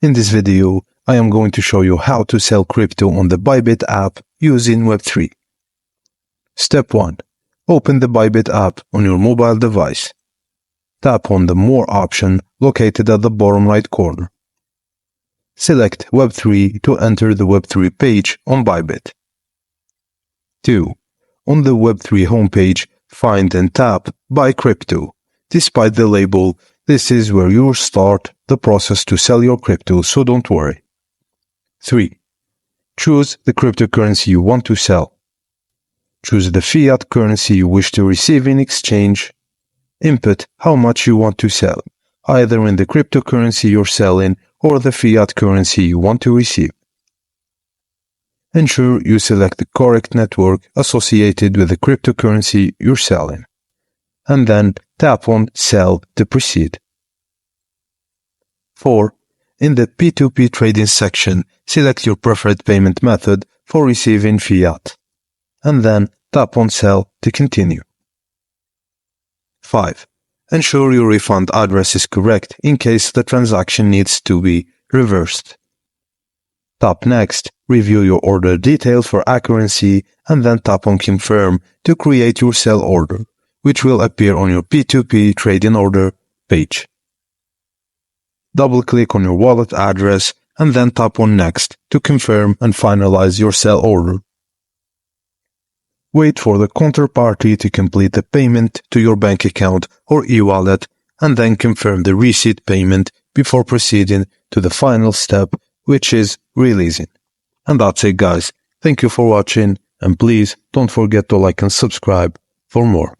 In this video, I am going to show you how to sell crypto on the Bybit app using Web3. Step 1. Open the Bybit app on your mobile device. Tap on the More option located at the bottom right corner. Select Web3 to enter the Web3 page on Bybit. 2. On the Web3 homepage, find and tap Buy Crypto. Despite the label, this is where you'll start the process to sell your crypto, so don't worry. 3. Choose the cryptocurrency you want to sell. Choose the fiat currency you wish to receive in exchange. Input how much you want to sell, either in the cryptocurrency you're selling or the fiat currency you want to receive. Ensure you select the correct network associated with the cryptocurrency you're selling, and then tap on Sell to proceed. 4. In the P2P trading section, select your preferred payment method for receiving fiat, and then tap on Sell to continue. 5. Ensure your refund address is correct in case the transaction needs to be reversed. Tap Next, review your order details for accuracy, and then tap on Confirm to create your sell order, which will appear on your P2P trading order page. Double-click on your wallet address and then tap on Next to confirm and finalize your sell order. Wait for the counterparty to complete the payment to your bank account or e-wallet, and then confirm the receipt payment before proceeding to the final step, which is releasing. And that's it, guys. Thank you for watching, and please don't forget to like and subscribe for more.